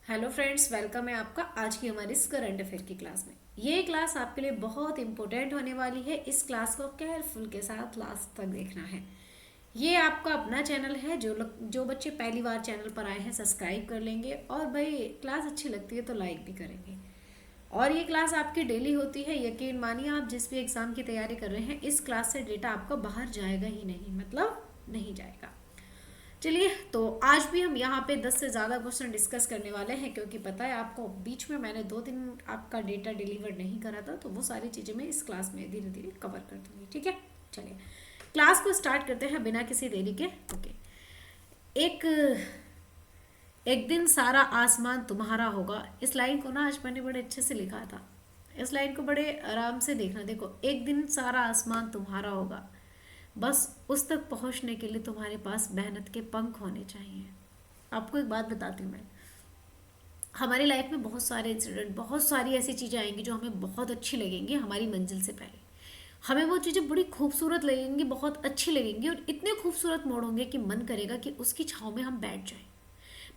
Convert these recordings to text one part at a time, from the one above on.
Hello friends, welcome है आपका आज की हमारी इस करंट अफेयर की क्लास में। ये क्लास आपके लिए बहुत इंपॉर्टेंट होने वाली है। इस क्लास को केयरफुल के साथ लास्ट तक देखना है। ये आपका अपना चैनल है। जो बच्चे पहली बार चैनल पर आए हैं सब्सक्राइब कर लेंगे, और भाई क्लास अच्छी लगती है तो लाइक भी करेंगे। और ये क्लास आपकी डेली होती है। यकीन मानिए, आप जिस भी एग्ज़ाम की तैयारी कर रहे हैं, इस क्लास से डेटा आपका बाहर जाएगा ही नहीं, मतलब नहीं जाएगा। चलिए, तो आज भी हम यहाँ पे 10 से ज़्यादा क्वेश्चन डिस्कस करने वाले हैं, क्योंकि पता है आपको बीच में मैंने 2 दिन आपका डेटा डिलीवर नहीं करा था, तो वो सारी चीज़ें मैं इस क्लास में धीरे धीरे कवर कर दूंगी। ठीक है, चलिए क्लास को स्टार्ट करते हैं बिना किसी देरी के। ओके, एक एक दिन सारा आसमान तुम्हारा होगा। इस लाइन को ना आज मैंने बड़े अच्छे से लिखा था। इस लाइन को बड़े आराम से देखना। देखो, एक दिन सारा आसमान तुम्हारा होगा, बस उस तक पहुंचने के लिए तुम्हारे पास मेहनत के पंख होने चाहिए। आपको एक बात बताती हूँ मैं। हमारी लाइफ में बहुत सारे इंसिडेंट, बहुत सारी ऐसी चीज़ें आएंगी जो हमें बहुत अच्छी लगेंगी हमारी मंजिल से पहले। हमें वो चीज़ें बड़ी खूबसूरत लगेंगी, बहुत अच्छी लगेंगी, और इतने खूबसूरत मोड़ होंगे कि मन करेगा कि उसकी छाँव में हम बैठ जाएं।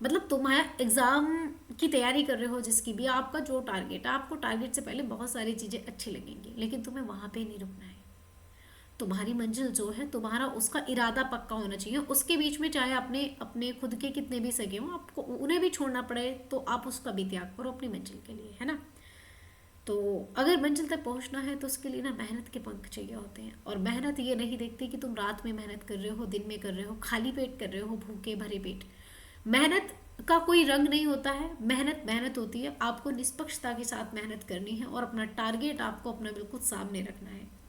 मतलब तुम्हारा एग्ज़ाम की तैयारी कर रहे हो, जिसकी भी आपका जो टारगेट है, आपको टारगेट से पहले बहुत सारी चीज़ें अच्छी लगेंगी, लेकिन तुम्हें वहाँ पे नहीं रुकना है। तुम्हारी मंजिल जो है, तुम्हारा उसका इरादा पक्का होना चाहिए। उसके बीच में चाहे अपने अपने खुद के कितने भी सगे हों, आपको उन्हें भी छोड़ना पड़े, तो आप उसका भी त्याग करो अपनी मंजिल के लिए, है ना। तो अगर मंजिल तक पहुंचना है तो उसके लिए ना मेहनत के पंख चाहिए होते हैं। और मेहनत ये नहीं देखती कि तुम रात में मेहनत कर रहे हो, दिन में कर रहे हो, खाली पेट कर रहे हो, भूखे भरे पेट। मेहनत का कोई रंग नहीं होता है। मेहनत मेहनत होती है। आपको निष्पक्षता के साथ मेहनत करनी है, और अपना टारगेट आपको अपना बिल्कुल सामने रखना है।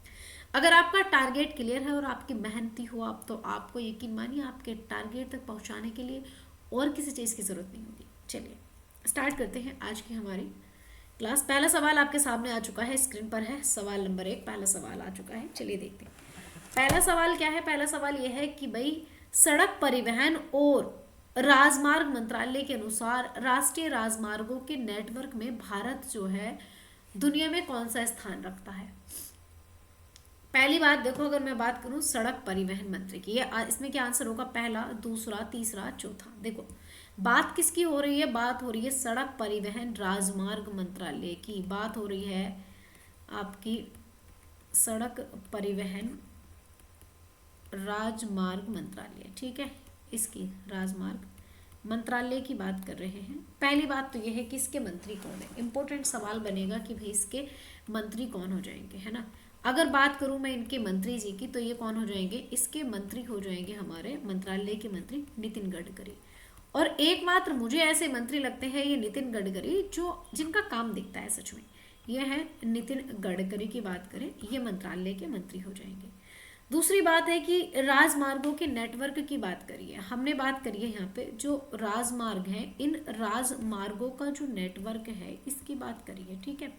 अगर आपका टारगेट क्लियर है और आपकी मेहनती हो आप, तो आपको यकीन मानिए आपके टारगेट तक पहुंचाने के लिए और किसी चीज़ की ज़रूरत नहीं होगी। चलिए स्टार्ट करते हैं आज की हमारी क्लास। पहला सवाल आपके सामने आ चुका है, स्क्रीन पर है। सवाल नंबर 1 पहला सवाल आ चुका है। चलिए देखते हैं पहला सवाल क्या है। पहला सवाल यह है कि भाई, सड़क परिवहन और राजमार्ग मंत्रालय के अनुसार राष्ट्रीय राजमार्गों के नेटवर्क में भारत जो है दुनिया में कौन सा स्थान रखता है। पहली बात देखो, अगर मैं बात करूं सड़क परिवहन मंत्री की, ये इसमें क्या आंसर होगा, पहला, दूसरा, तीसरा, चौथा। देखो बात किसकी हो रही है, बात हो रही है सड़क परिवहन राजमार्ग मंत्रालय की। बात हो रही है आपकी सड़क परिवहन राजमार्ग मंत्रालय, ठीक है, इसकी राजमार्ग मंत्रालय की बात कर रहे हैं। पहली बात तो यह है कि इसके मंत्री कौन है। इंपॉर्टेंट सवाल बनेगा कि भाई इसके मंत्री कौन हो जाएंगे, है ना। अगर बात करूं मैं इनके मंत्री जी की, तो ये कौन हो जाएंगे, इसके मंत्री हो जाएंगे हमारे मंत्रालय के मंत्री नितिन गडकरी। और एकमात्र मुझे ऐसे मंत्री लगते हैं ये नितिन गडकरी, जो जिनका काम दिखता है सच में। ये है नितिन गडकरी की बात करें, ये मंत्रालय के मंत्री हो जाएंगे। दूसरी बात है कि राजमार्गों के नेटवर्क की बात करिए, हमने बात करी है यहाँ पे जो राजमार्ग हैं, इन राजमार्गों का जो नेटवर्क है इसकी बात करिए, ठीक है।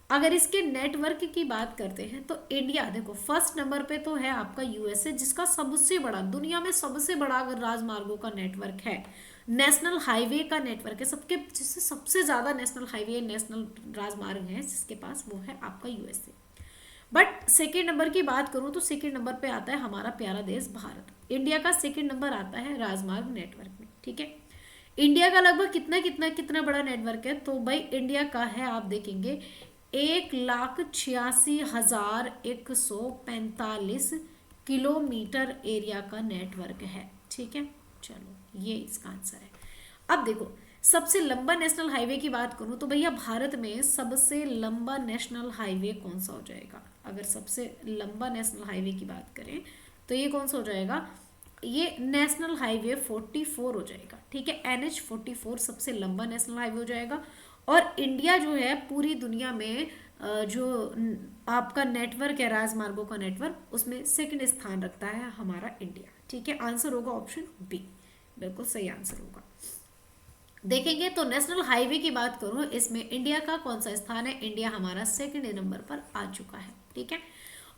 अगर इसके नेटवर्क की बात करते हैं तो इंडिया, देखो फर्स्ट नंबर पे तो है आपका यूएसए, जिसका सबसे बड़ा, दुनिया में सबसे बड़ा अगर राजमार्गों का नेटवर्क है, नेशनल हाईवे का नेटवर्क है, सबके जिससे सबसे ज्यादा नेशनल हाईवे, नेशनल राजमार्ग है जिसके पास, वो है आपका यूएसए। बट सेकेंड नंबर की बात करूं तो सेकेंड नंबर पे आता है हमारा प्यारा देश भारत। इंडिया का सेकेंड नंबर आता है राजमार्ग नेटवर्क में, ठीक है। इंडिया का लगभग कितना कितना कितना बड़ा नेटवर्क है, तो भाई इंडिया का है, आप देखेंगे 1,86,145 किलोमीटर एरिया का नेटवर्क है, ठीक है। चलो ये इसका आंसर है। अब देखो, सबसे लंबा नेशनल हाईवे की बात करूं तो भैया भारत में सबसे लंबा नेशनल हाईवे कौन सा हो जाएगा। अगर सबसे लंबा नेशनल हाईवे की बात करें तो ये कौन सा हो जाएगा, ये नेशनल हाईवे 44 हो जाएगा, ठीक है। NH 44 सबसे लंबा नेशनल हाईवे हो जाएगा। और इंडिया जो है पूरी दुनिया में जो आपका नेटवर्क है राजमार्गों का नेटवर्क, उसमें सेकंड स्थान रखता है हमारा इंडिया, ठीक है। आंसर होगा ऑप्शन बी, बिल्कुल सही आंसर होगा। देखेंगे तो नेशनल हाईवे की बात करूं, इसमें इंडिया का कौन सा स्थान है, इंडिया हमारा सेकंड नंबर पर आ चुका है, ठीक है।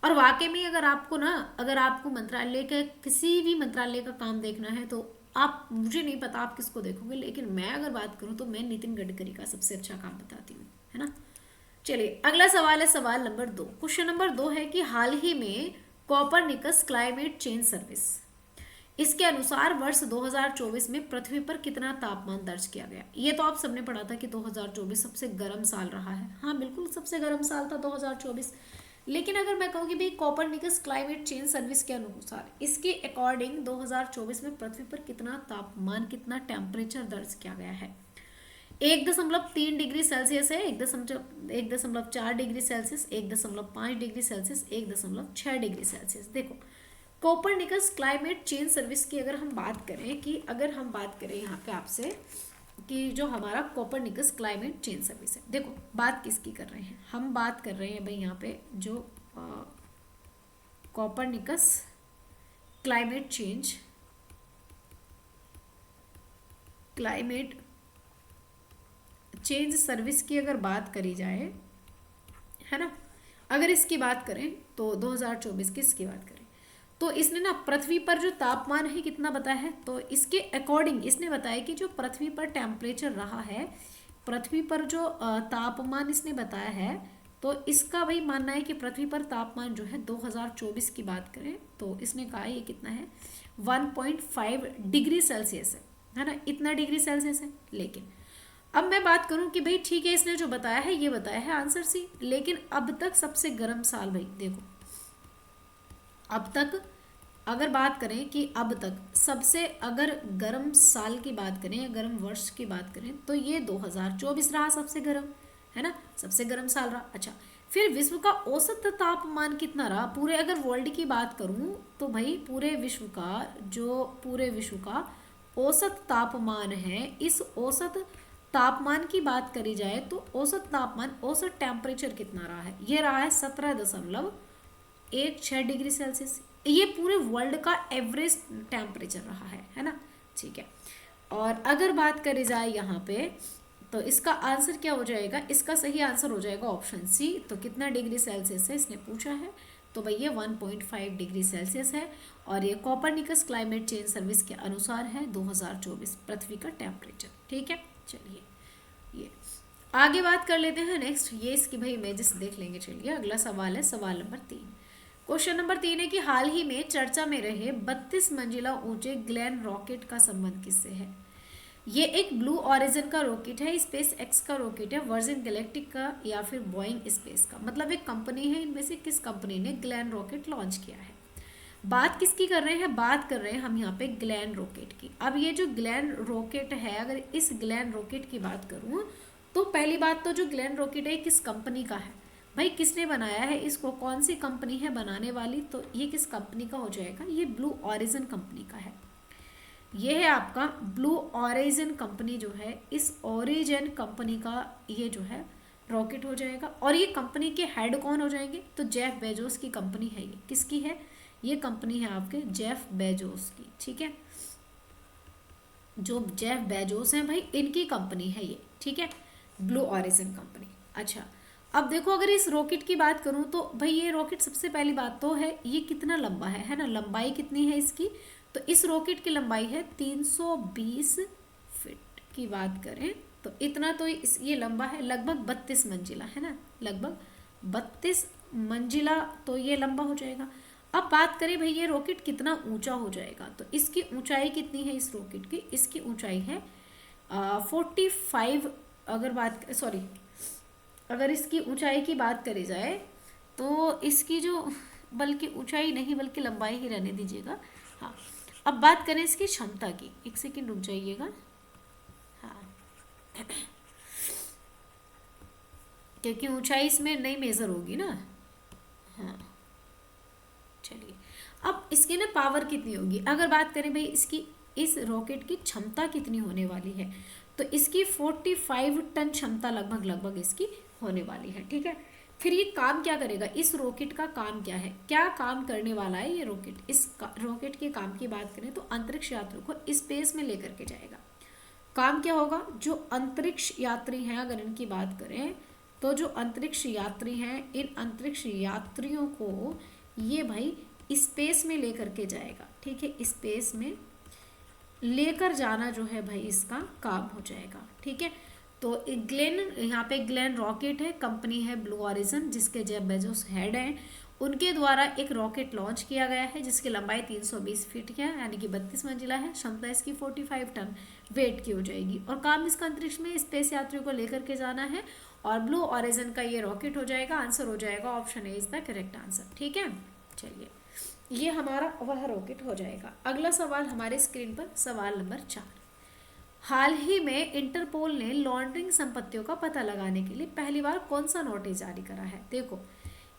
और वाकई में अगर आपको ना, अगर आपको मंत्रालय के किसी भी मंत्रालय का काम देखना है तो आप, मुझे नहीं पता आप किसको देखोगे, लेकिन मैं अगर बात करूं तो मैं नितिन गडकरी का सबसे अच्छा काम बताती हूँ, है ना। चलिए अगला सवाल है, सवाल नंबर 2। क्वेश्चन नंबर 2 है कि हाल ही में कॉपरनिकस क्लाइमेट चेंज सर्विस, इसके अनुसार वर्ष 2024 में पृथ्वी पर कितना तापमान दर्ज किया गया। ये तो आप सबने पढ़ा था कि 2024 सबसे गर्म साल रहा है। हाँ बिल्कुल सबसे गर्म साल था 2024। लेकिन अगर मैं कहूँ कि भाई कोपरनिकस क्लाइमेट चेंज सर्विस के अनुसार इसके अकॉर्डिंग 2024 में पृथ्वी पर कितना तापमान, कितना टेम्परेचर दर्ज किया गया है। 1.3 डिग्री सेल्सियस है, 1.4 degree Celsius, 1.5 degree Celsius, 1.6 degree Celsius. देखो कोपरनिकस क्लाइमेट चेंज सर्विस की अगर हम बात करें कि अगर हम बात करें यहाँ पे आपसे कि जो हमारा कोपरनिकस क्लाइमेट चेंज सर्विस है, देखो बात किसकी कर रहे हैं हम, बात कर रहे हैं भाई यहाँ पे जो कोपरनिकस क्लाइमेट चेंज सर्विस की अगर बात करी जाए, है ना, अगर इसकी बात करें तो 2024 की इसकी बात करें तो इसने ना पृथ्वी पर जो तापमान है कितना बताया है, तो इसके अकॉर्डिंग इसने बताया कि जो पृथ्वी पर टेम्परेचर रहा है, पृथ्वी पर जो तापमान इसने बताया है, तो इसका वही मानना है कि पृथ्वी पर तापमान जो है 2024 की बात करें तो इसने कहा ये कितना है 1.5 डिग्री सेल्सियस है ना, इतना डिग्री सेल्सियस है। लेकिन अब मैं बात करूं कि भाई ठीक है इसने जो बताया है ये बताया है आंसर सी, लेकिन अब तक सबसे गर्म साल भाई देखो अब तक अगर बात करें कि अब तक सबसे अगर गर्म साल की बात करें या गर्म वर्ष की बात करें तो ये 2024 रहा सबसे गर्म, है ना, सबसे गर्म साल रहा। अच्छा फिर विश्व का औसत तापमान कितना रहा पूरे, अगर वर्ल्ड की बात करूं तो भाई पूरे विश्व का औसत तापमान है, इस औसत तापमान की बात करी जाए तो औसत तापमान, औसत टेम्परेचर कितना रहा है, ये रहा है 17.16 डिग्री सेल्सियस। ये पूरे वर्ल्ड का एवरेज टेम्परेचर रहा है ना, ठीक है। और अगर बात करी जाए यहाँ पे तो इसका आंसर क्या हो जाएगा, इसका सही आंसर हो जाएगा ऑप्शन सी। तो कितना डिग्री सेल्सियस है इसने पूछा है, तो भाई ये 1.5 डिग्री सेल्सियस है और ये कोपरनिकस क्लाइमेट चेंज सर्विस के अनुसार है 2024 पृथ्वी का टेम्परेचर, ठीक है। चलिए ये आगे बात कर लेते हैं नेक्स्ट, ये इसकी भाई इमेजेस देख लेंगे। चलिए अगला सवाल है सवाल नंबर 3। क्वेश्चन नंबर 3 है कि हाल ही में चर्चा में रहे 32 मंजिला ऊंचे ग्लेन रॉकेट का संबंध किससे है। ये एक ब्लू ऑरिजिन का रॉकेट है, स्पेस एक्स का रॉकेट है, वर्जिन गैलेक्टिक का या फिर बोइंग स्पेस का, मतलब एक कंपनी है, इनमें से किस कंपनी ने ग्लेन रॉकेट लॉन्च किया है। बात किसकी कर रहे हैं, बात कर रहे हैं हम यहाँ पे ग्लेन रॉकेट की। अब ये जो ग्लेन रॉकेट है, अगर इस ग्लेन रॉकेट की बात करूँ तो पहली बात तो जो ग्लेन रॉकेट है किस कंपनी का है, भाई किसने बनाया है इसको, कौन सी कंपनी है बनाने वाली, तो ये किस कंपनी का हो जाएगा, ये ब्लू ऑरिजिन कंपनी का है। ये है आपका ब्लू ऑरिजिन कंपनी जो है, इस ऑरिजिन कंपनी का ये जो है रॉकेट हो जाएगा। और ये कंपनी के हेड कौन हो जाएंगे, तो जेफ बेजोस की कंपनी है। ये किसकी है, ये कंपनी है आपके जेफ बेजोस की, ठीक है। जो जेफ बेजोस हैं भाई इनकी कंपनी है ये, ठीक है, ब्लू ऑरिजिन कंपनी। अच्छा अब देखो अगर इस रॉकेट की बात करूं तो भाई ये रॉकेट सबसे पहली बात तो है ये कितना लंबा है ना, लंबाई कितनी है इसकी, तो इस रॉकेट की लंबाई है 320 फीट की बात करें तो इतना तो ये लंबा है, लगभग 32 मंजिला है ना, लगभग 32 मंजिला तो ये लंबा हो जाएगा। अब बात करें भाई ये रॉकेट कितना ऊंचा हो जाएगा, तो इसकी ऊंचाई कितनी है इस रॉकेट की, इसकी ऊंचाई है 45, अगर इसकी ऊंचाई की बात करी जाए तो इसकी जो, बल्कि ऊंचाई नहीं बल्कि लंबाई ही रहने दीजिएगा। हाँ अब बात करें इसकी क्षमता की, एक सेकंड रुक जाइएगा। हाँ क्योंकि ऊंचाई इसमें नहीं मेजर होगी ना। हाँ चलिए अब इसकी ना पावर कितनी होगी, अगर बात करें भाई इसकी, इस रॉकेट की क्षमता कितनी होने वाली है, तो इसकी 45 टन क्षमता लगभग इसकी होने वाली है, ठीक है। फिर ये काम क्या करेगा, इस रॉकेट का काम क्या है, क्या काम करने वाला है ये रॉकेट। इस रॉकेट के काम की बात करें तो अंतरिक्ष यात्रियों को स्पेस में लेकर के जाएगा। काम क्या होगा, जो अंतरिक्ष यात्री हैं अगर इनकी बात करें तो जो अंतरिक्ष यात्री हैं, इन अंतरिक्ष यात्रियों को ये भाई स्पेस में लेकर के जाएगा, ठीक है, स्पेस में लेकर जाना जो है भाई इसका काम हो जाएगा, ठीक है। तो ग्लेन, यहाँ पे ग्लेन रॉकेट है, कंपनी है ब्लू ऑरिजिन जिसके जेफ बेजोस हेड हैं उनके द्वारा एक रॉकेट लॉन्च किया गया है जिसकी लंबाई 320 फीट की है, यानी कि 32 मंजिला है। क्षमता इसकी 45 टन वेट की हो जाएगी और काम इसका अंतरिक्ष में स्पेस यात्रियों को लेकर के जाना है। और ब्लू ऑरिजिन का ये रॉकेट हो जाएगा। आंसर हो जाएगा option A is the correct answer. ठीक है, चलिए ये हमारा वह रॉकेट हो जाएगा। अगला सवाल हमारे स्क्रीन पर, सवाल नंबर 4। हाल ही में इंटरपोल ने लॉन्ड्रिंग संपत्तियों का पता लगाने के लिए पहली बार कौन सा नोटिस जारी करा है? देखो,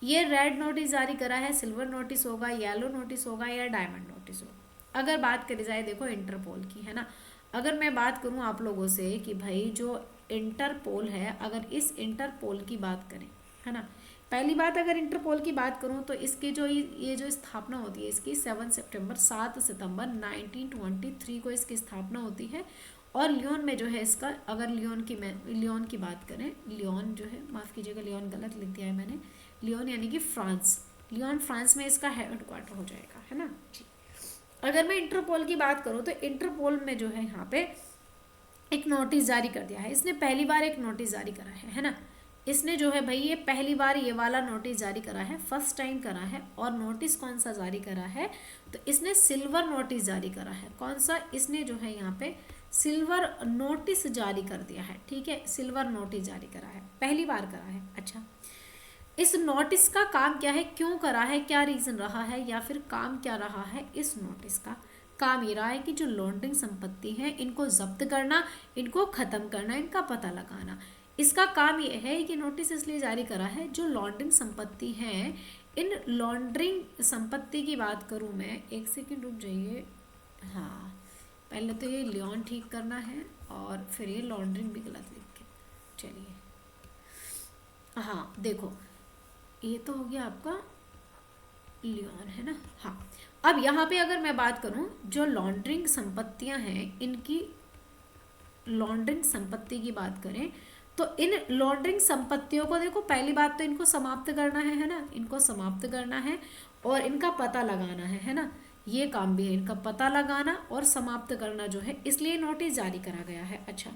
ये रेड नोटिस जारी करा है, सिल्वर नोटिस होगा, येलो नोटिस होगा या डायमंड नोटिस होगा। अगर बात करी जाए देखो इंटरपोल की, है ना, अगर मैं बात करूं आप लोगों से कि भाई जो इंटरपोल है, अगर इस इंटरपोल की बात करें, है ना, पहली बात अगर इंटरपोल की बात करूं तो इसकी जो ये जो स्थापना होती है इसकी 7 सितंबर 1923 को इसकी स्थापना होती है। और लियोन में जो है इसका, अगर लियोन की बात करें, लियोन जो है, माफ़ कीजिएगा लियोन गलत लिख दिया है मैंने, लियोन यानी कि फ्रांस, लियोन फ्रांस में इसका हेडक्वार्टर हो जाएगा, है ना जी। अगर मैं इंटरपोल की बात करूं तो इंटरपोल में जो है यहाँ पे एक नोटिस जारी कर दिया है, इसने पहली बार एक नोटिस जारी करा है ना, इसने जो है भाई ये पहली बार ये वाला नोटिस जारी करा है, फर्स्ट टाइम करा है। और नोटिस कौन सा जारी करा है? तो इसने सिल्वर नोटिस जारी करा है। कौन सा? इसने जो है यहाँ पे सिल्वर नोटिस जारी कर दिया है। ठीक है, सिल्वर नोटिस जारी करा है, पहली बार करा है। अच्छा, इस नोटिस का काम क्या है, क्यों करा है, क्या रीजन रहा है, या फिर काम क्या रहा है? इस नोटिस का काम ये रहा है कि जो लॉन्ड्रिंग संपत्ति है इनको जब्त करना, इनको खत्म करना, इनका पता लगाना। इसका काम ये है कि नोटिस इसलिए जारी करा है जो लॉन्ड्रिंग संपत्ति है, इन लॉन्ड्रिंग संपत्ति की बात करूं मैं, एक सेकंड रुक जाइए। हाँ, पहले तो ये लियोन ठीक करना है और फिर ये लॉन्ड्रिंग भी गलत लिख के, चलिए। हाँ देखो, ये तो हो गया आपका लियोन, है ना। हाँ, अब यहाँ पे अगर मैं बात करूँ जो लॉन्ड्रिंग संपत्तियाँ हैं, इनकी लॉन्ड्रिंग संपत्ति की बात करें तो इन लॉन्ड्रिंग संपत्तियों को देखो, पहली बात तो इनको समाप्त करना है ना, इनको समाप्त करना है और इनका पता लगाना है ना, ये काम भी है, इनका पता लगाना और समाप्त करना जो है, इसलिए नोटिस जारी करा गया है। अच्छा,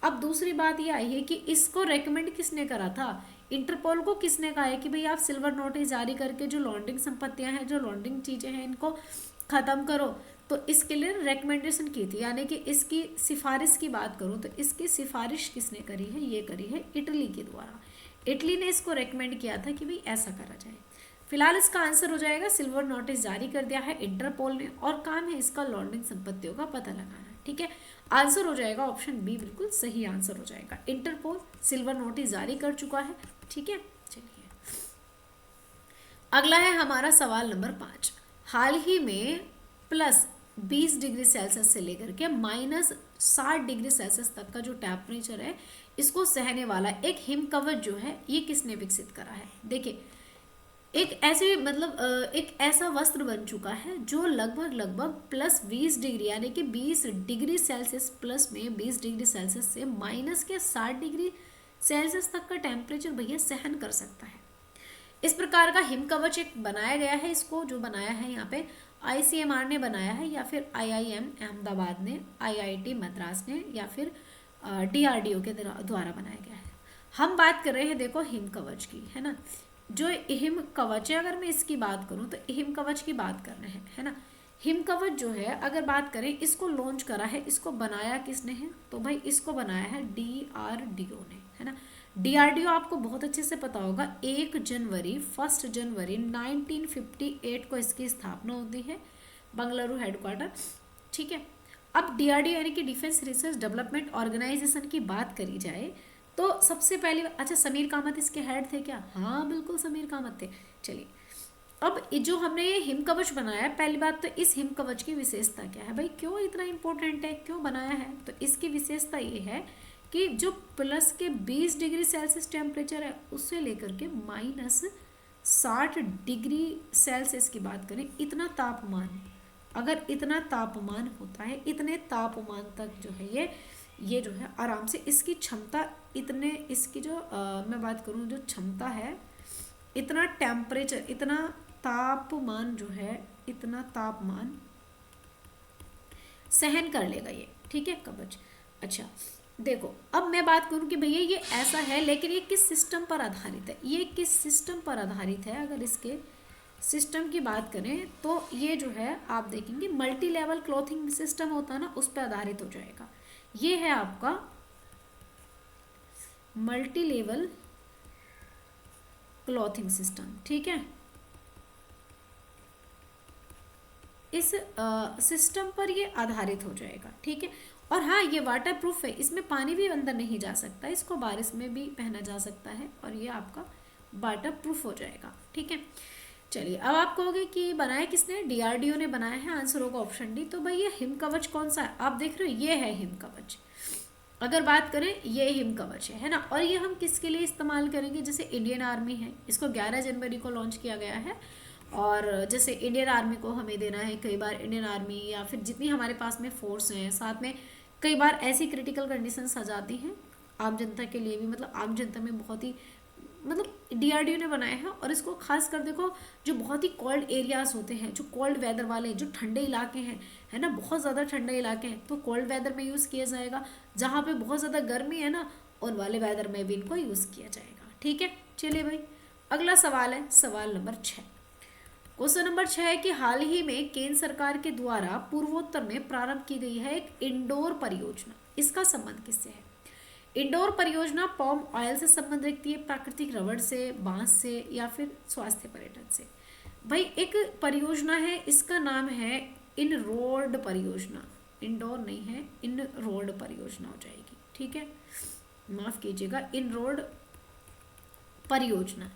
अब दूसरी बात ये आई है कि इसको रेकमेंड किसने करा था, इंटरपोल को किसने कहा है कि भाई आप सिल्वर नोटिस जारी करके जो लॉन्ड्रिंग संपत्तियां हैं, जो लॉन्ड्रिंग चीज़ें हैं, इनको ख़त्म करो। तो इसके लिए रेकमेंडेशन की थी, यानी कि इसकी सिफारिश की बात करूँ तो इसकी सिफारिश किसने करी है, ये करी है इटली के द्वारा। इटली ने इसको रेकमेंड किया था कि भाई ऐसा करा जाए। फिलहाल इसका आंसर हो जाएगा सिल्वर नोटिस जारी कर दिया है इंटरपोल ने और काम है इसका लॉन्ड्रिंग संपत्तियों का पता लगाना। ठीक है, आंसर हो जाएगा ऑप्शन बी, बिल्कुल सही आंसर हो जाएगा। इंटरपोल सिल्वर नोटिस जारी कर चुका है। ठीक है, चलिए अगला है हमारा सवाल नंबर 5। हाल ही में +20 डिग्री सेल्सियस से लेकर के -60 डिग्री सेल्सियस तक का जो टेम्परेचर है इसको सहने वाला एक हिम कवच जो है ये किसने विकसित करा है? देखिए, एक ऐसे मतलब एक ऐसा वस्त्र बन चुका है जो लगभग +20 डिग्री यानी कि 20 डिग्री सेल्सियस प्लस में 20 डिग्री सेल्सियस से -60 डिग्री सेल्सियस तक का टेम्परेचर भैया सहन कर सकता है। इस प्रकार का हिम कवच एक बनाया गया है। इसको जो बनाया है यहाँ पे ICMR ने बनाया है, या फिर IIM अहमदाबाद ने, IIT मद्रास ने, या फिर DRDO के द्वारा बनाया गया है। हम बात कर रहे हैं देखो हिम कवच की, है ना। जो हिम कवच है, अगर मैं इसकी बात करूं तो हिम कवच की बात करना है ना। हिम कवच जो है अगर बात करें, इसको लॉन्च करा है, इसको बनाया किसने है? तो भाई इसको बनाया है DRDO ने, है ना। DRDO आपको बहुत अच्छे से पता होगा, 1 जनवरी 1958 को इसकी स्थापना होती है, बंगलुरु हेडक्वार्टर। ठीक है, अब DRDO यानी कि डिफेंस रिसर्च डेवलपमेंट ऑर्गेनाइजेशन की बात करी जाए तो सबसे पहले, अच्छा समीर कामत इसके हेड थे क्या? हाँ बिल्कुल समीर कामत थे। चलिए, अब जो हमने ये हिम कवच बनाया है, पहली बात तो इस हिम कवच की विशेषता क्या है भाई, क्यों इतना इम्पोर्टेंट है, क्यों बनाया है? तो इसकी विशेषता ये है कि जो प्लस के 20 डिग्री सेल्सियस टेम्परेचर है उससे लेकर के -60 डिग्री सेल्सियस की बात करें, इतना तापमान, अगर इतना तापमान होता है, इतने तापमान तक जो है ये जो है आराम से इसकी क्षमता, इतने इसकी जो मैं बात करूँ जो क्षमता है, इतना टेम्परेचर, इतना तापमान जो है, इतना तापमान सहन कर लेगा ये। ठीक है, कवच। अच्छा देखो, अब मैं बात करूँ कि भैया ये ऐसा है, लेकिन ये किस सिस्टम पर आधारित है, ये किस सिस्टम पर आधारित है? अगर इसके सिस्टम की बात करें तो ये जो है आप देखेंगे मल्टी लेवल क्लॉथिंग सिस्टम होता है ना, उस पर आधारित हो जाएगा। ये है आपका मल्टी लेवल क्लॉथिंग सिस्टम, ठीक है। इस सिस्टम पर ये आधारित हो जाएगा, ठीक है। और हाँ, ये वाटर प्रूफ है, इसमें पानी भी अंदर नहीं जा सकता, इसको बारिश में भी पहना जा सकता है और ये आपका वाटर प्रूफ हो जाएगा, ठीक है। चलिए, अब आप कहोगे कि बनाया किसने, डीआरडीओ ने बनाया है, आंसर होगा ऑप्शन डी। तो भाई ये हिम कवच कौन सा है, आप देख रहे हो, ये है हिम कवच। अगर बात करें, ये हिम कवच है ना। और ये हम किसके लिए इस्तेमाल करेंगे, जैसे इंडियन आर्मी है, इसको 11 जनवरी को लॉन्च किया गया है। और जैसे इंडियन आर्मी को हमें देना है, कई बार इंडियन आर्मी या फिर जितनी हमारे पास में फोर्स हैं, साथ में कई बार ऐसी क्रिटिकल कंडीशंस आ जाती हैं आम जनता के लिए भी, मतलब आम जनता में बहुत ही, मतलब डीआरडीओ ने बनाया है। और इसको खास कर देखो, जो बहुत ही कोल्ड एरियाज होते हैं, जो कोल्ड वेदर वाले हैं, जो ठंडे इलाके हैं, है ना, बहुत ज़्यादा ठंडे इलाके हैं, तो कोल्ड वेदर में यूज़ किया जाएगा। जहाँ पे बहुत ज़्यादा गर्मी है ना, उन वाले वेदर में भी इनको यूज़ किया जाएगा, ठीक है। चलिए भाई, अगला सवाल है सवाल नंबर 6। क्वेश्चन नंबर 6 है कि हाल ही में केंद्र सरकार के द्वारा पूर्वोत्तर में प्रारंभ की गई है एक इंडोर परियोजना, इसका संबंध किससे है। इंडोर परियोजना पॉम ऑयल से संबंध रखती है, प्राकृतिक रबड़ से, बांस से, या फिर स्वास्थ्य पर्यटन से। भाई एक परियोजना है, इसका नाम है इन रोड परियोजना, इंडोर नहीं है, इन रोड परियोजना हो जाएगी, ठीक है, माफ कीजिएगा, इन रोड परियोजना।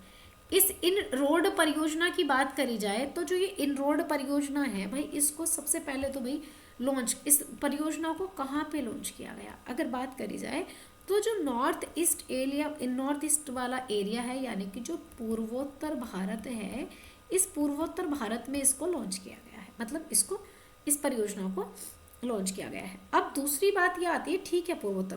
इस इन रोड परियोजना की बात करी जाए तो जो ये इन रोड परियोजना है भाई, इसको सबसे पहले तो भाई लॉन्च, इस परियोजना को कहाँ पे लॉन्च किया गया, अगर बात करी जाए तो जो north east area, north east वाला एरिया है, यानी कि जो पूर्वोत्तर भारत है, इस पूर्वोत्तर भारत में इसको लॉन्च किया गया है, मतलब इसको, इस परियोजना को लॉन्च किया गया है। अब दूसरी बात ये आती है, ठीक है, पूर्वोत्तर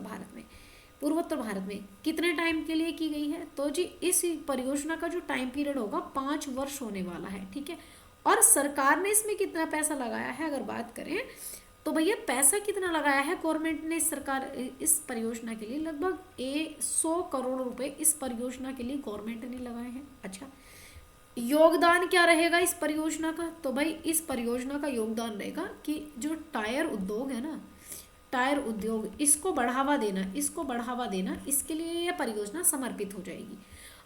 भारत में कितने टाइम के लिए की गई है, तो जी इस परियोजना का जो टाइम पीरियड होगा 5 वर्ष होने वाला है, ठीक है। और सरकार ने इसमें कितना पैसा लगाया है, अगर बात करें तो भैया पैसा कितना लगाया है गवर्नमेंट ने, सरकार इस परियोजना के लिए लगभग 100 करोड़ रुपए इस परियोजना के लिए गवर्नमेंट ने लगाए हैं। अच्छा, योगदान क्या रहेगा इस परियोजना का, तो भाई इस परियोजना का योगदान रहेगा कि जो टायर उद्योग है ना, टायर उद्योग, इसको बढ़ावा देना, इसके लिए यह परियोजना समर्पित हो जाएगी।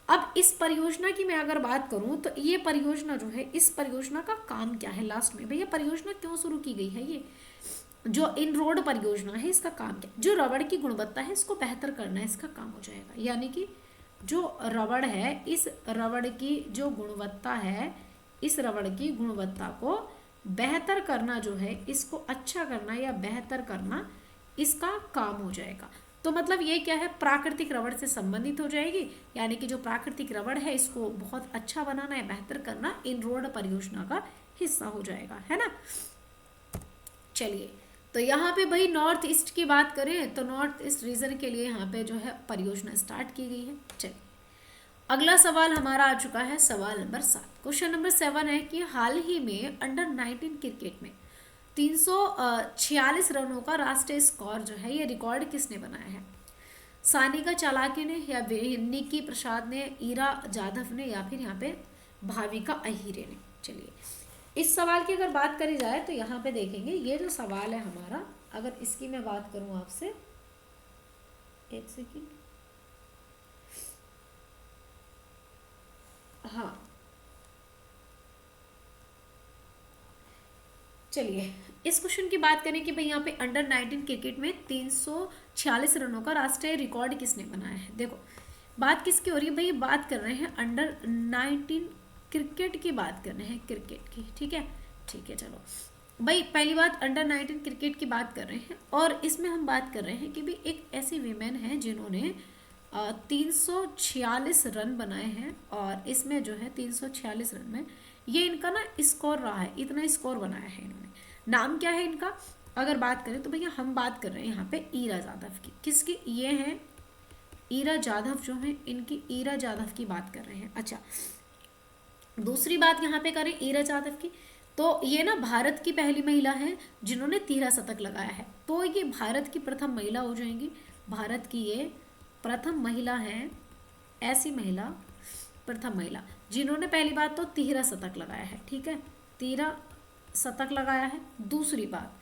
अब इस परियोजना की मैं अगर बात करूं तो ये परियोजना जो है, इस परियोजना का काम क्या है, लास्ट में भैया परियोजना क्यों शुरू की गई है, ये जो इन रोड परियोजना है इसका काम क्या, जो रबड़ की गुणवत्ता है इसको बेहतर करना है, इसका काम हो जाएगा। यानी कि जो रबड़ है, इस रबड़ की जो गुणवत्ता है, इस रबड़ की गुणवत्ता को बेहतर करना जो है, इसको अच्छा करना या बेहतर करना, इसका काम हो जाएगा। तो मतलब ये क्या है, प्राकृतिक रबड़ से संबंधित हो जाएगी, यानी कि जो प्राकृतिक रबड़ है इसको बहुत अच्छा बनाना या बेहतर करना इन रोड परियोजना का हिस्सा हो जाएगा, है ना। चलिए, तो यहाँ पे भाई नॉर्थ ईस्ट की बात करें तो नॉर्थ ईस्ट रीजन के लिए यहाँ पे जो है परियोजना स्टार्ट की गई है। चलिए, अगला सवाल हमारा आ चुका है सवाल नंबर 7। क्वेश्चन नंबर 7 है कि हाल ही में अंडर 19 क्रिकेट में 346 रनों का राष्ट्रीय स्कोर जो है, ये रिकॉर्ड किसने बनाया है, सानिका चालाकी ने, या निक्की प्रसाद ने, ईरा जाधव ने, या फिर यहाँ पे भाविका अहिरे ने। चलिए, इस सवाल की अगर बात करी जाए तो यहाँ पे देखेंगे, ये जो सवाल है हमारा, अगर इसकी मैं बात करूँ आपसे, एक सेकेंड, हाँ चलिए, इस क्वेश्चन की बात करें कि भाई यहाँ पे अंडर 19 क्रिकेट में 346 रनों का राष्ट्रीय रिकॉर्ड किसने बनाया है। देखो, बात किसकी हो रही है भाई, बात कर रहे हैं अंडर 19 क्रिकेट की बात कर रहे हैं, क्रिकेट की, ठीक है, ठीक है। चलो भाई, पहली बात अंडर 19 क्रिकेट की बात कर रहे हैं, और इसमें हम बात कर रहे हैं कि भाई एक ऐसी वीमेन है जिन्होंने 346 रन बनाए हैं, और इसमें जो है 346 रन में ये इनका ना स्कोर रहा है, इतना स्कोर बनाया है इन्होंने। नाम क्या है इनका, अगर बात करें तो भैया हम बात कर रहे हैं यहाँ पे ईरा जाधव की, किसकी, ये हैं ईरा जाधव जो है, इनकी ईरा जाधव की बात कर रहे हैं। अच्छा, दूसरी बात यहाँ पे करें ईरा जाधव की, तो ये ना भारत की पहली महिला है जिन्होंने 13 शतक लगाया है, तो ये भारत की प्रथम महिला हो जाएंगी, भारत की ये प्रथम महिला है, ऐसी महिला प्रथम महिला जिन्होंने पहली बात तो 13 शतक लगाया है, ठीक है, 13 शतक लगाया है। दूसरी बात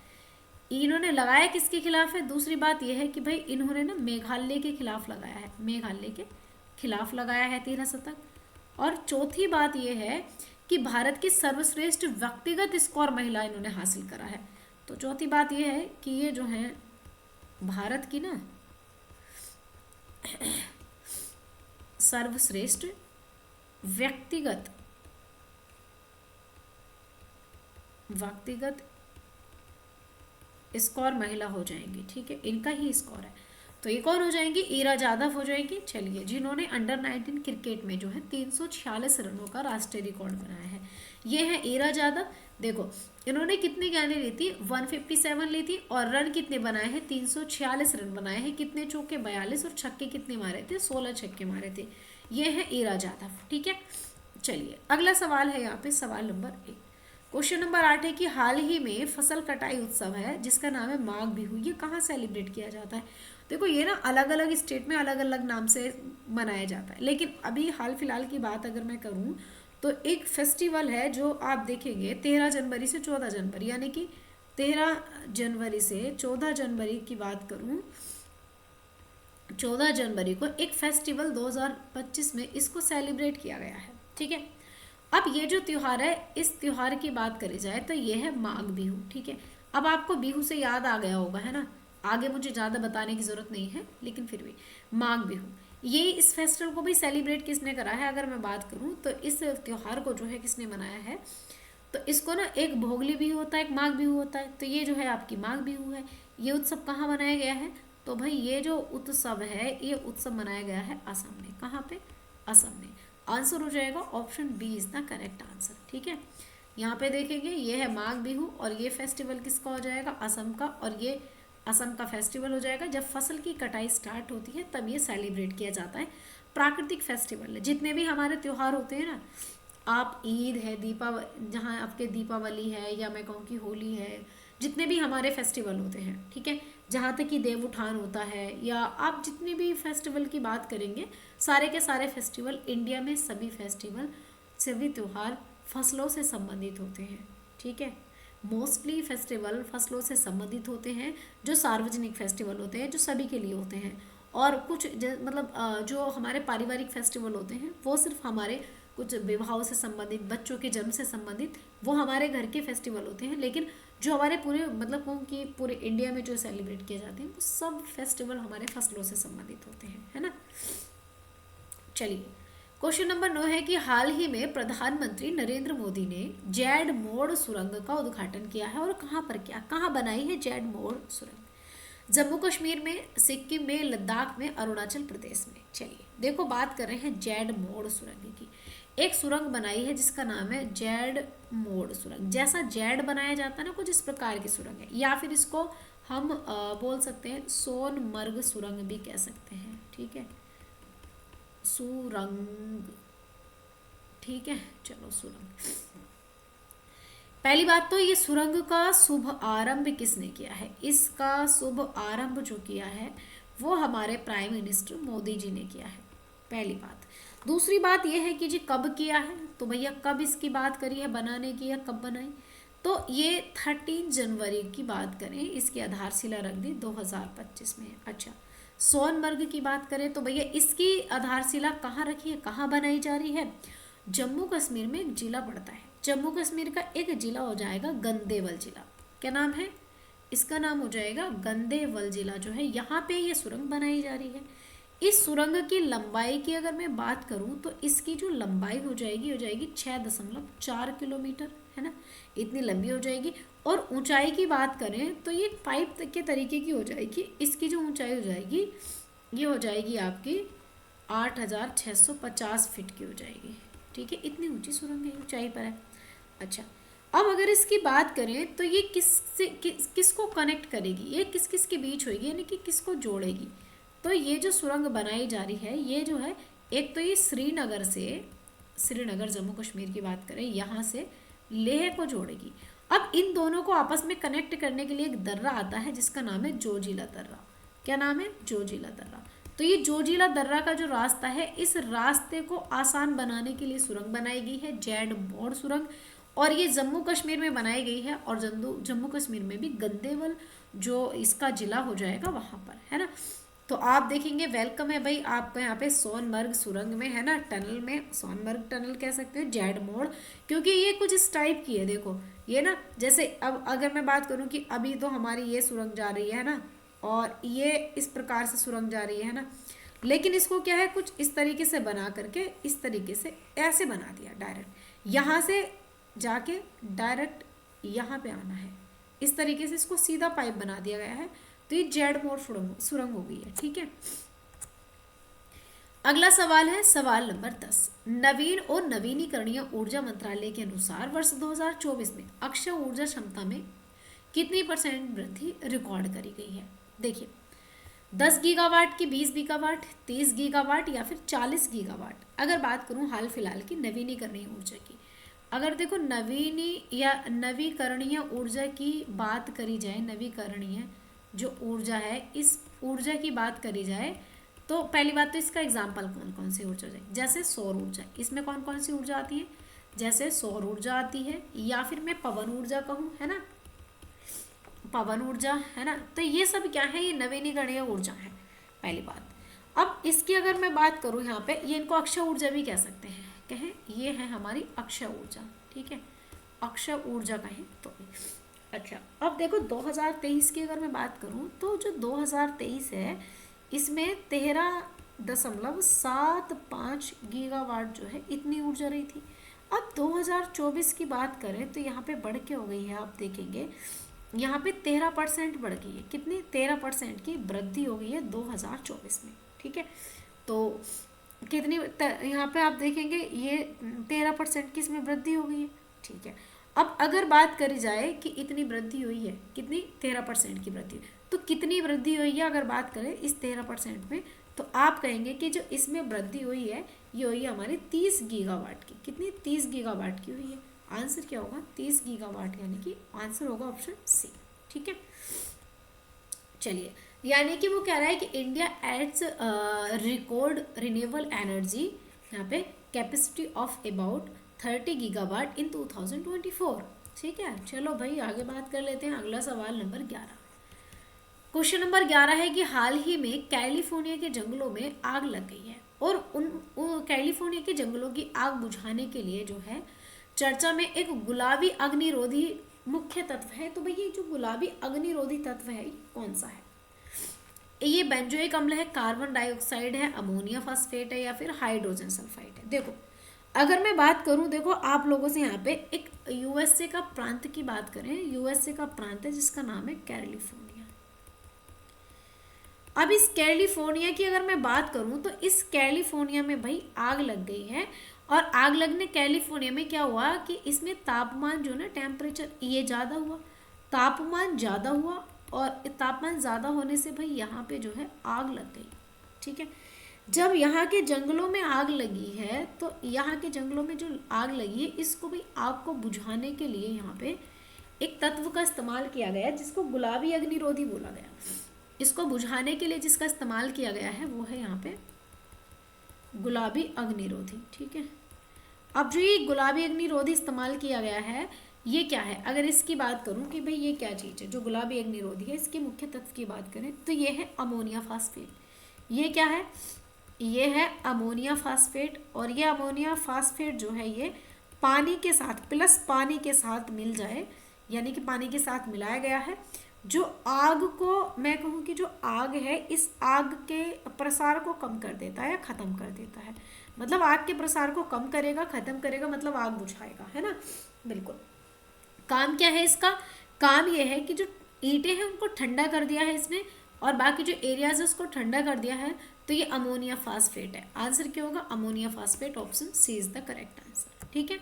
इन्होंने लगाया किसके खिलाफ है, दूसरी बात यह है कि भाई इन्होंने ना मेघालय के खिलाफ लगाया है, मेघालय के खिलाफ लगाया है 13 शतक। और चौथी बात यह है कि भारत की सर्वश्रेष्ठ व्यक्तिगत स्कोर महिला इन्होंने हासिल करा है। तो चौथी बात यह है कि ये जो है भारत की ना सर्वश्रेष्ठ व्यक्तिगत स्कोर महिला हो जाएंगी, ठीक है, इनका ही स्कोर है। तो ये कौन हो जाएंगी, ईरा जाधव हो जाएंगी। चलिए, जिन्होंने अंडर 19 क्रिकेट में जो है 346 रनों का राष्ट्रीय रिकॉर्ड बनाया है, ये है ईरा जाधव। देखो इन्होंने कितनी गेंदें ली थी, 157 ली थी, और रन कितने बनाए हैं, 346 रन बनाए हैं। कितने चौके, 42, और छक्के कितने मारे थे, 16 छक्के मारे थे। ये है ईरा जाधव, ठीक है। चलिए अगला सवाल है यहाँ पे, सवाल नंबर 1। क्वेश्चन नंबर 8 है कि हाल ही में फसल कटाई उत्सव है जिसका नाम है माघ बिहू, ये कहाँ सेलिब्रेट किया जाता है। देखो ये ना अलग अलग स्टेट में अलग अलग नाम से मनाया जाता है, लेकिन अभी हाल फिलहाल की बात अगर मैं करूँ तो एक फेस्टिवल है जो आप देखेंगे 13 जनवरी से 14 जनवरी, यानी कि 13 जनवरी से 14 जनवरी की बात करूँ, 14 जनवरी को एक फेस्टिवल 2025 में इसको सेलिब्रेट किया गया है, ठीक है। अब ये जो त्यौहार है, इस त्यौहार की बात करी जाए तो ये है माघ बिहू, ठीक है। अब आपको बिहू से याद आ गया होगा, है ना, आगे मुझे ज़्यादा बताने की ज़रूरत नहीं है, लेकिन फिर भी माघ बिहू, ये इस फेस्टिवल को भी सेलिब्रेट किसने करा है, अगर मैं बात करूँ तो इस त्यौहार को जो है किसने मनाया है, तो इसको ना एक भोगली बिहू होता है, एक माघ बिहू होता है। तो ये जो है आपकी माघ बिहू है। ये उत्सव कहाँ मनाया गया है, तो भाई ये जो उत्सव है, ये उत्सव मनाया गया है असम में। कहाँ पे, असम में। आंसर हो जाएगा option B is the correct answer, ठीक है। यहाँ पे देखेंगे ये है माघ बिहू, और ये फेस्टिवल किसका हो जाएगा, असम का, और ये असम का फेस्टिवल हो जाएगा। जब फसल की कटाई स्टार्ट होती है तब ये सेलिब्रेट किया जाता है। प्राकृतिक फेस्टिवल है, जितने भी हमारे त्यौहार होते हैं ना, आप ईद है, दीपावली, जहाँ आपके दीपावली है, या मैं कहूँ कि होली है, जितने भी हमारे फेस्टिवल होते हैं, ठीक है, जहाँ तक कि देव उठान होता है, या आप जितने भी फेस्टिवल की बात करेंगे, सारे के सारे फेस्टिवल इंडिया में, सभी फेस्टिवल, सभी त्यौहार फसलों से संबंधित होते हैं, ठीक है। मोस्टली फेस्टिवल फसलों से संबंधित होते हैं, जो सार्वजनिक फेस्टिवल होते हैं, जो सभी के लिए होते हैं। और कुछ मतलब जो हमारे पारिवारिक फेस्टिवल होते हैं, वो सिर्फ हमारे कुछ विवाहों से संबंधित, बच्चों के जन्म से संबंधित, वो हमारे घर के फेस्टिवल होते हैं। लेकिन जो हमारे पूरे मतलब कहूँ कि पूरे इंडिया में जो सेलिब्रेट किए जाते हैं, वो सब फेस्टिवल हमारे फसलों से संबंधित होते हैं, है ना। चलिए क्वेश्चन नंबर 9 है कि हाल ही में प्रधानमंत्री नरेंद्र मोदी ने जैड मोड़ सुरंग का उद्घाटन किया है, और कहाँ पर किया, कहाँ बनाई है जैड मोड़ सुरंग, जम्मू कश्मीर में, सिक्किम में, लद्दाख में, अरुणाचल प्रदेश में। चलिए देखो बात कर रहे हैं जैड मोड़ सुरंग की। एक सुरंग बनाई है जिसका नाम है जैड मोड़ सुरंग। जैसा जैड बनाया जाता है ना, कुछ इस प्रकार की सुरंग है, या फिर इसको हम बोल सकते हैं सोनमर्ग सुरंग भी कह सकते हैं, ठीक है, सुरंग, ठीक है। चलो सुरंग, पहली बात तो ये सुरंग का शुभ आरंभ किसने किया है, इसका शुभ आरंभ जो किया है वो हमारे प्राइम मिनिस्टर मोदी जी ने किया है, पहली बात। दूसरी बात यह है कि जी कब किया है, तो भैया कब इसकी बात करी है बनाने की, या कब बनाई, तो ये 13 जनवरी की बात करें, इसकी आधारशिला रख दी 2025 में। अच्छा, सोनमर्ग की बात करें तो भैया इसकी आधारशिला कहाँ रखी है, कहाँ बनाई जा रही है, जम्मू कश्मीर में एक जिला पड़ता है, जम्मू कश्मीर का एक जिला हो जाएगा गंदेवल जिला। क्या नाम है, इसका नाम हो जाएगा गंदेवल जिला, जो है यहाँ पे ये सुरंग बनाई जा रही है। इस सुरंग की लंबाई की अगर मैं बात करूं तो इसकी जो लंबाई हो जाएगी 6.4 किलोमीटर, है ना, इतनी लंबी हो जाएगी। और ऊंचाई की बात करें तो ये पाइप के तरीके की हो जाएगी। इसकी जो ऊंचाई हो जाएगी ये हो जाएगी आपकी 8,650 फीट की हो जाएगी, ठीक है, इतनी ऊंची सुरंग है, ऊंचाई पर है। अच्छा, अब अगर इसकी बात करें तो ये किसको कनेक्ट करेगी, ये किस किस के बीच होगी, यानी कि किसको जोड़ेगी। तो ये जो सुरंग बनाई जा रही है, ये जो है एक तो ये श्रीनगर से, श्रीनगर जम्मू कश्मीर की बात करें, यहाँ से लेह को जोड़ेगी। अब इन दोनों को आपस में कनेक्ट करने के लिए एक दर्रा आता है जिसका नाम है जोजिला दर्रा। क्या नाम है, जोजिला दर्रा। तो ये जोजिला दर्रा का जो रास्ता है, इस रास्ते को आसान बनाने के लिए सुरंग बनाई गई है, जैड मोड़ सुरंग, और ये जम्मू कश्मीर में बनाई गई है, और जम्मू कश्मीर में भी गंदेवल जो इसका जिला हो जाएगा वहां पर, है ना। तो आप देखेंगे, वेलकम है भाई आपका यहाँ पे सोनमर्ग सुरंग में, है ना, टनल में, सोनमर्ग टनल कह सकते हो, जैड मोड़, क्योंकि ये कुछ इस टाइप की है। देखो ये ना, जैसे अब अगर मैं बात करूँ कि अभी तो हमारी ये सुरंग जा रही है ना, और ये इस प्रकार से सुरंग जा रही है ना, लेकिन इसको क्या है, कुछ इस तरीके से बना करके, इस तरीके से ऐसे बना दिया, डायरेक्ट यहाँ से जाके डायरेक्ट यहाँ पे आना है, इस तरीके से इसको सीधा पाइप बना दिया गया है। तो ये जेड मोड़ सुरंग हो गई है, ठीक है। अगला सवाल है सवाल नंबर 10। नवीन और नवीनीकरणीय ऊर्जा मंत्रालय के अनुसार वर्ष 2024 में अक्षय ऊर्जा क्षमता में कितनी % वृद्धि रिकॉर्ड करी गई है। देखिए 10 गीगावाट की, 20 गीगावाट, 30 गीगावाट या फिर 40 गीगावाट। अगर बात करूं हाल फिलहाल की नवीनीकरणीय ऊर्जा की, अगर देखो नवीकरणीय ऊर्जा की बात करी जाए, नवीकरणीय जो ऊर्जा है, इस ऊर्जा की बात करी जाए, तो पहली बात तो इसका एग्जाम्पल कौन कौन सी ऊर्जा है, जैसे सौर ऊर्जा, इसमें कौन कौन सी ऊर्जा आती है, जैसे सौर ऊर्जा आती है, या फिर मैं पवन ऊर्जा कहूँ, है ना, पवन ऊर्जा, है ना। तो ये सब क्या है, ये नवीनीकरणीय ऊर्जा है, पहली बात। अब इसकी अगर मैं बात करूँ यहाँ पे, ये इनको अक्षय ऊर्जा भी कह सकते हैं, कहें ये है हमारी अक्षय ऊर्जा, ठीक है, अक्षय ऊर्जा कहें तो। अच्छा, अब देखो 2023 की अगर मैं बात करूँ, तो जो 2023 है, इसमें 13.75 गीगावाट जो है, इतनी ऊर्जा रही थी। अब 2024 की बात करें तो यहाँ पे बढ़ के हो गई है, आप देखेंगे यहाँ पे 13% बढ़ गई है, कितनी, 13% की वृद्धि हो गई है 2024 में, ठीक है। तो कितनी यहाँ पे आप देखेंगे, ये 13% की इसमें वृद्धि हो गई है, ठीक है। अब अगर बात करी जाए कि इतनी वृद्धि हुई है, कितनी, 13% की वृद्धि, तो कितनी वृद्धि हुई है अगर बात करें इस 13% में, तो आप कहेंगे कि जो इसमें वृद्धि हुई है, ये हुई है हमारी 30 गीगावाट की, कितनी, 30 गीगावाट की हुई है। आंसर क्या होगा, 30 गीगावाट, यानी कि आंसर होगा ऑप्शन सी, ठीक है। चलिए, यानी कि वो कह रहा है कि India adds record renewable energy यहाँ पे capacity of about 30 gigawatt in 2024, ठीक है। चलो भाई आगे बात कर लेते हैं। अगला सवाल नंबर 11। क्वेश्चन नंबर 11 है कि हाल ही में कैलिफोर्निया के जंगलों में आग लग गई है, और उन कैलिफोर्निया के जंगलों की आग बुझाने के लिए जो है चर्चा में एक गुलाबी अग्निरोधी मुख्य तत्व है। तो भाई ये जो गुलाबी अग्निरोधी तत्व है, ये कौन सा है, ये बेंजोइक अम्ल है, कार्बन डाइऑक्साइड है, अमोनिया फॉस्फेट है, या फिर हाइड्रोजन सल्फाइड है। देखो अगर मैं बात करूं, देखो आप लोगों से यहाँ पे एक यूएसए का प्रांत की बात करें, यूएसए का प्रांत है जिसका नाम है कैलिफोर्निया। अब इस कैलिफोर्निया की अगर मैं बात करूं, तो इस कैलिफोर्निया में भाई आग लग गई है, और आग लगने कैलिफोर्निया में क्या हुआ कि इसमें तापमान जो ना, टेम्परेचर ये ज़्यादा हुआ, तापमान ज़्यादा हुआ, और तापमान ज़्यादा होने से भाई यहाँ पे जो है आग लग गई, ठीक है। जब यहाँ के जंगलों में आग लगी है, तो यहाँ के जंगलों में जो आग लगी है, इसको भाई आग को बुझाने के लिए यहाँ पे एक तत्व का इस्तेमाल किया गया, जिसको गुलाबी अग्निरोधी बोला गया। इसको बुझाने के लिए जिसका इस्तेमाल किया गया है, वो है यहाँ पे गुलाबी अग्निरोधी, ठीक है। अब जो ये गुलाबी अग्निरोधी इस्तेमाल किया गया है, ये क्या है, अगर इसकी बात करूं कि भाई ये क्या चीज़ है जो गुलाबी अग्निरोधी है, इसके मुख्य तत्व की बात करें तो ये है अमोनिया फास्फेट। ये क्या है, ये है अमोनिया फास्फेट, और ये अमोनिया फास्फेट जो है, ये पानी के साथ प्लस पानी के साथ मिल जाए, यानी कि पानी के साथ मिलाया गया है, जो आग को, मैं कहूँ कि जो आग है, इस आग के प्रसार को कम कर देता है, ख़त्म कर देता है। मतलब आग के प्रसार को कम करेगा, ख़त्म करेगा, मतलब आग बुझाएगा, है ना। बिल्कुल, काम क्या है इसका, काम ये है कि जो ईंटें हैं उनको ठंडा कर दिया है इसने, और बाकी जो एरियाज है उसको ठंडा कर दिया है। तो ये अमोनिया फास्फेट है। आंसर क्या होगा, ammonia phosphate, option C is the correct answer, ठीक है।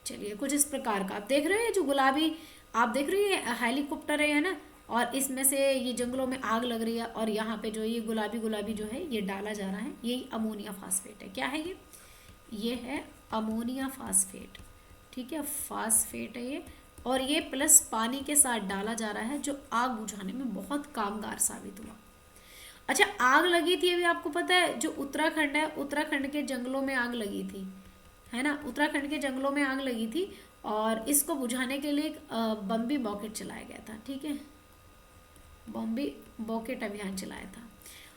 चलिए, कुछ इस प्रकार का आप देख रहे हैं, जो गुलाबी आप देख रहे हैं हेलीकॉप्टर है ना, और इसमें से ये जंगलों में आग लग रही है, और यहाँ पे जो ये गुलाबी गुलाबी जो है ये डाला जा रहा है, यही अमोनिया फास्फेट है। क्या है ये है अमोनिया फास्फेट, ठीक है, फास्फेट है ये, और ये प्लस पानी के साथ डाला जा रहा है, जो आग बुझाने में बहुत कामगार साबित हुआ। अच्छा, आग लगी थी अभी आपको पता है, जो उत्तराखंड है, उत्तराखंड के जंगलों में आग लगी थी, है ना, उत्तराखंड के जंगलों में आग लगी थी और इसको बुझाने के लिए एक बम्बी बॉकेट चलाया गया था, ठीक है, बॉम्बे बॉकेट अभियान चलाया था।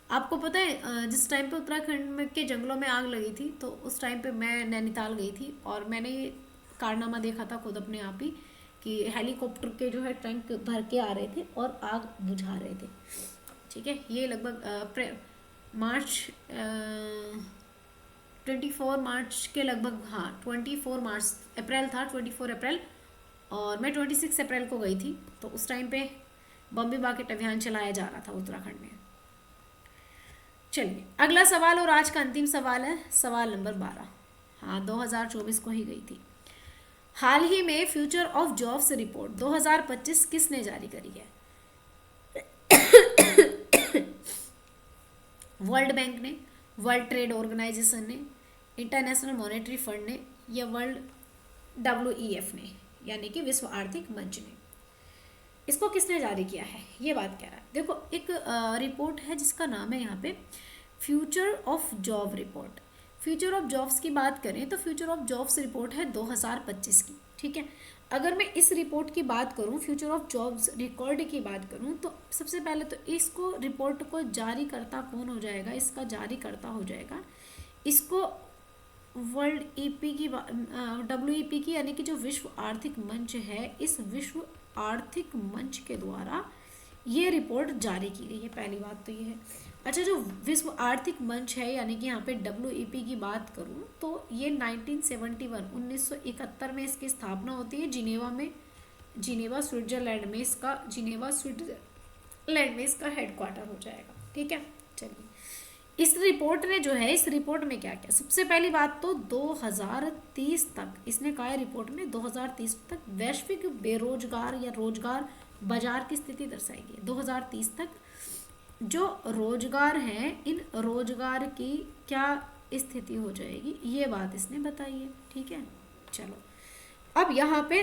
आपको पता है जिस टाइम पे उत्तराखंड में के जंगलों में आग लगी थी तो उस टाइम पे मैं नैनीताल गई थी और मैंने ये कारनामा देखा था खुद अपने आप ही कि हेलीकॉप्टर के जो है टैंक भर के आ रहे थे और आग बुझा रहे थे, ठीक है। ये लगभग मार्च 24 मार्च के लगभग, हाँ 24 मार्च, अप्रैल था, 24 अप्रैल, और मैं 26 अप्रैल को गई थी। तो उस टाइम पे बॉम्बे बॉकेट अभियान चलाया जा रहा था उत्तराखंड में। चलिए अगला सवाल और आज का अंतिम सवाल है, सवाल नंबर 12। हाँ 2024 को ही गई थी। हाल ही में फ्यूचर ऑफ जॉब्स रिपोर्ट 2025 किसने जारी करी है? वर्ल्ड बैंक ने, वर्ल्ड ट्रेड ऑर्गेनाइजेशन ने, इंटरनेशनल मॉनेटरी फंड ने, या वर्ल्ड WEF ने, यानी कि विश्व आर्थिक मंच ने। इसको किसने जारी किया है, ये बात कह रहा है। देखो एक रिपोर्ट है जिसका नाम है यहाँ पे future of job report. Future of jobs की बात करें तो फ्यूचर ऑफ जॉब्स रिपोर्ट है 2025 की, ठीक है। अगर मैं इस रिपोर्ट की बात करूं, फ्यूचर ऑफ जॉब्स रिकॉर्ड की बात करूं, तो सबसे पहले तो इसको रिपोर्ट को जारी करता कौन हो जाएगा, इसका जारी करता हो जाएगा, इसको वर्ल्ड ईपी की WEP की, यानी कि जो विश्व आर्थिक मंच है, इस विश्व आर्थिक मंच के द्वारा ये रिपोर्ट जारी की गई है। पहली बात तो ये है। अच्छा, जो विश्व आर्थिक मंच है यानी कि यहाँ पे WEP की बात करूँ तो ये 1971 में इसकी स्थापना होती है जिनेवा में, जिनेवा स्विट्जरलैंड में इसका हेडक्वार्टर हो जाएगा, ठीक है। चलिए इस रिपोर्ट ने जो है, इस रिपोर्ट में क्या क्या, सबसे पहली बात तो 2030 तक इसने कहा है रिपोर्ट में, 2030 तक वैश्विक बेरोजगार या रोजगार बाजार की स्थिति दर्शाएगी। 2030 तक जो रोजगार है, इन रोजगार की क्या स्थिति हो जाएगी, ये बात इसने बताई है, ठीक है। चलो अब यहाँ पे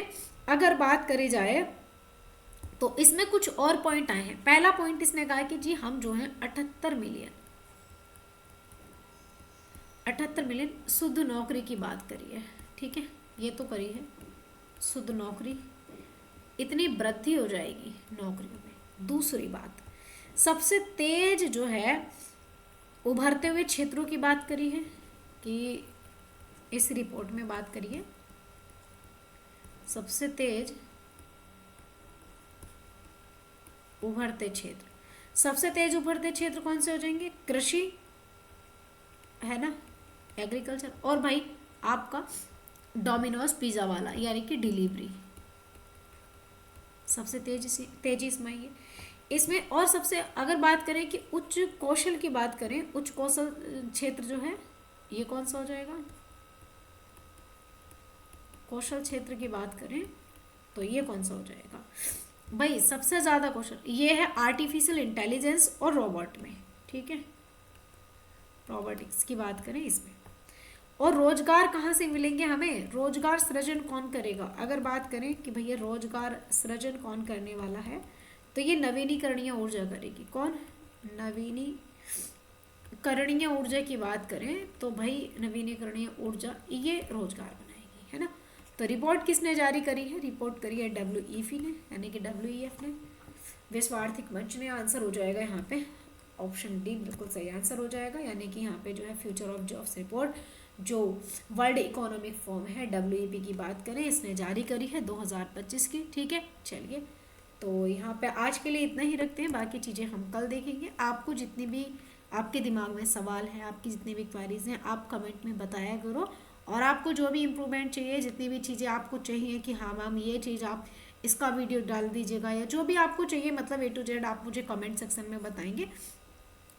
अगर बात करी जाए तो इसमें कुछ और पॉइंट आए हैं। पहला पॉइंट इसने कहा कि जी हम जो है 78 मिलियन शुद्ध नौकरी की बात करी है, ठीक है, ये तो करी है शुद्ध नौकरी, इतनी वृद्धि हो जाएगी नौकरियों में। दूसरी बात, सबसे तेज जो है उभरते हुए क्षेत्रों की बात करी है कि इस रिपोर्ट में बात करिए सबसे तेज उभरते क्षेत्र। सबसे तेज उभरते क्षेत्र कौन से हो जाएंगे? कृषि है ना, एग्रीकल्चर, और भाई आपका डोमिनोज पिज़्ज़ा वाला यानी कि डिलीवरी, सबसे तेजी इसमें है इसमें। और सबसे अगर बात करें कि उच्च कौशल की बात करें, उच्च कौशल क्षेत्र जो है ये कौन सा हो जाएगा? कौशल क्षेत्र की बात करें तो ये कौन सा हो जाएगा भाई? सबसे ज़्यादा कौशल ये है आर्टिफिशियल इंटेलिजेंस और रोबोट में, ठीक है, रोबोटिक्स की बात करें इसमें। और रोजगार कहाँ से मिलेंगे हमें? रोजगार सृजन कौन करेगा? अगर बात करें कि भैया रोजगार सृजन कौन करने वाला है तो ये नवीनीकरणीय ऊर्जा करेगी। कौन? नवीनीकरणीय ऊर्जा की बात करें तो भाई नवीनीकरणीय ऊर्जा ये रोजगार बनाएगी, है ना। तो रिपोर्ट किसने जारी करी है? रिपोर्ट करी है WEF ने, यानी कि WEF ने, विश्व आर्थिक मंच ने। आंसर हो जाएगा यहाँ पे ऑप्शन डी, बिल्कुल सही आंसर हो जाएगा, यानी कि यहाँ पे जो है फ्यूचर ऑफ जॉब्स रिपोर्ट जो वर्ल्ड इकोनॉमिक फोरम है WEP की बात करें, इसने जारी करी है 2025 की, ठीक है। चलिए तो यहाँ पे आज के लिए इतना ही रखते हैं, बाकी चीज़ें हम कल देखेंगे। आपको जितनी भी आपके दिमाग में सवाल है, आपकी जितनी भी क्वेरीज हैं, आप कमेंट में बताया करो। और आपको जो भी इम्प्रूवमेंट चाहिए, जितनी भी चीज़ें आपको चाहिए कि हाँ मैम ये चीज़ आप इसका वीडियो डाल दीजिएगा, या जो भी आपको चाहिए, मतलब A to Z आप मुझे कमेंट सेक्शन में बताएंगे,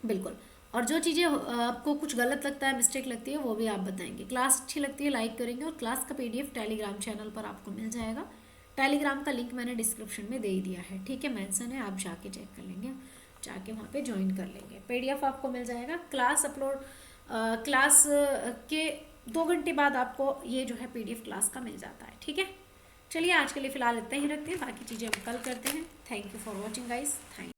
बिल्कुल। और जो चीज़ें आपको कुछ गलत लगता है, मिस्टेक लगती है, वो भी आप बताएंगे। क्लास अच्छी लगती है लाइक करेंगे, और क्लास का PDF टेलीग्राम चैनल पर आपको मिल जाएगा। टेलीग्राम का लिंक मैंने डिस्क्रिप्शन में दे ही दिया है, ठीक है, मेंशन है, आप जाके चेक कर लेंगे, जाके वहाँ पे ज्वाइन कर लेंगे। PDF आपको मिल जाएगा। क्लास अपलोड क्लास के 2 घंटे बाद आपको ये जो है PDF क्लास का मिल जाता है, ठीक है। चलिए आज के लिए फ़िलहाल इतना ही रखते हैं, बाकी चीज़ें हम कल करते हैं। Thank you for watching guys, thank